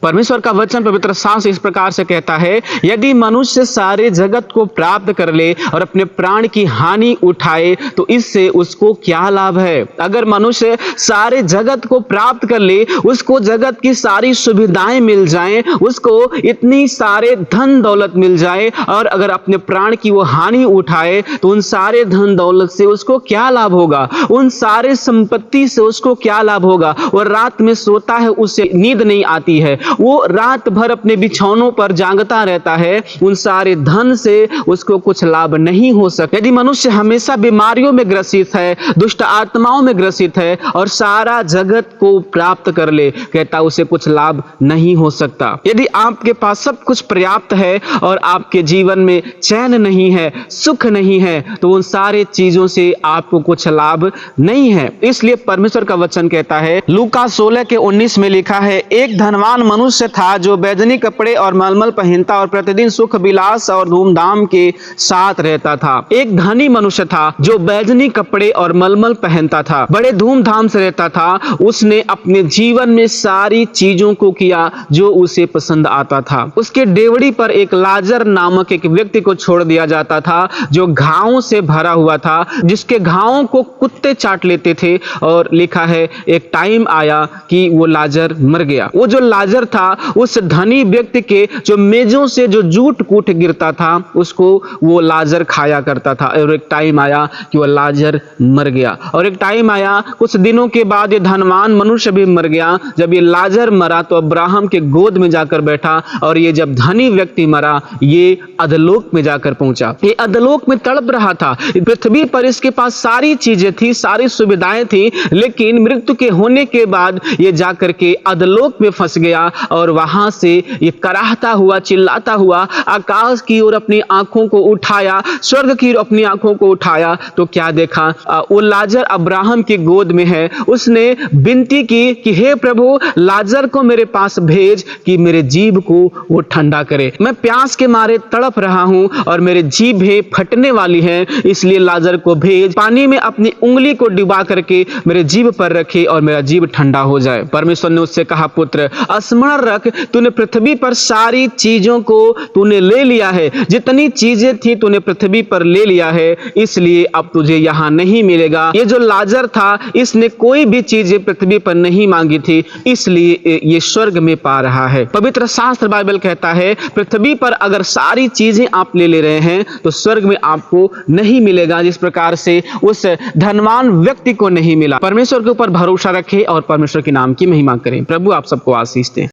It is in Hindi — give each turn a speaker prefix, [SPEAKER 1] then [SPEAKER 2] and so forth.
[SPEAKER 1] परमेश्वर का वचन पवित्र शास्त्र इस प्रकार से कहता है, यदि मनुष्य सारे जगत को प्राप्त कर ले और अपने प्राण की हानि उठाए तो इससे उसको क्या लाभ है। अगर मनुष्य सारे जगत को प्राप्त कर ले, उसको जगत की सारी सुविधाएं मिल जाएं, उसको इतनी सारे धन दौलत मिल जाए और अगर अपने प्राण की वो हानि उठाए तो उन सारे धन दौलत से उसको क्या लाभ होगा, उन सारे संपत्ति से उसको क्या लाभ होगा। और रात में सोता है, उसे नींद नहीं आती है, वो रात भर अपने बिछौनों पर जागता रहता है, उन सारे धन से उसको कुछ लाभ नहीं हो सकता। यदि मनुष्य हमेशा बीमारियों में ग्रसित है, दुष्ट आत्माओं में ग्रसित है और सारा जगत को प्राप्त कर ले, कहता उसे कुछ लाभ नहीं हो सकता। यदि आपके पास सब कुछ पर्याप्त है और आपके जीवन में चैन नहीं है, सुख नहीं है, तो उन सारे चीजों से आपको कुछ लाभ नहीं है। इसलिए परमेश्वर का वचन कहता है, लूका 16:19 में लिखा है, एक धनवान मनुष्य था जो बैजनी कपड़े और मलमल पहनता और प्रतिदिन सुख विलास और धूमधाम के साथ रहता था। एक धनी मनुष्य था जो बैजनी कपड़े और मलमल पहनता था, बड़े धूमधाम से रहता था। उसने अपने जीवन में सारी चीजों को किया जो उसे पसंद आता था। उसके डेवड़ी पर एक लाजर नामक एक व्यक्ति को छोड़ दिया जाता था जो घावों से भरा हुआ था, जिसके घावों को कुत्ते चाट लेते थे। और लिखा है, एक टाइम आया कि वो लाजर मर गया। वो जो लाजर था, उस धनी व्यक्ति के जो मेजों से जो जूट कूट गिरता था, उसको वो लाजर खाया करता था। और एक टाइम आया कि वो लाजर मर गया। और एक टाइम आया, कुछ दिनों के बाद ये धनवान मनुष्य भी मर गया। जब ये लाजर मरा तो अब्राहम के गोद में जाकर बैठा, और ये जब धनी व्यक्ति मरा, ये अधलोक में जाकर पहुंचा। ये अधलोक में तड़प रहा था। पृथ्वी पर इसके पास सारी चीजें थी, सारी सुविधाएं थी, लेकिन मृत्यु के होने के बाद ये जाकर के अधलोक में फंस गया। और वहां से ये कराहता हुआ, चिल्लाता हुआ आकाश की ओर अपनी आंखों को उठाया, स्वर्ग की ओर अपनी आंखों को उठाया तो क्या देखा, वो लाजर अब्राहम की गोद में है। उसने विनती की कि हे प्रभु, लाजर को मेरे पास भेज कि मेरे जीभ को वो ठंडा करे। मैं प्यास के मारे तड़प रहा हूं और मेरे जीभें फटने वाली हैं, इसलिए लाजर को भेज, पानी में अपनी उंगली को डुबा करके मेरे जीभ पर रखे और मेरा जीभ ठंडा हो जाए। परमेश्वर ने उससे कहा, पुत्र स्मरण रख, तूने पृथ्वी पर सारी चीजों को तूने ले लिया है, जितनी चीजें थी तूने पृथ्वी पर ले लिया है, इसलिए अब तुझे यहां नहीं मिलेगा। ये जो लाजर था, इसने कोई भी चीजें पृथ्वी पर नहीं मांगी थी, इसलिए ये स्वर्ग में पा रहा है। पवित्र शास्त्र बाइबल कहता है, पृथ्वी पर अगर सारी चीजें आप ले रहे हैं तो स्वर्ग में आपको नहीं मिलेगा, जिस प्रकार से उस धनवान व्यक्ति को नहीं मिला। परमेश्वर के ऊपर भरोसा रखें और परमेश्वर के नाम की महिमा करें। प्रभु आप सबको आशीष दें।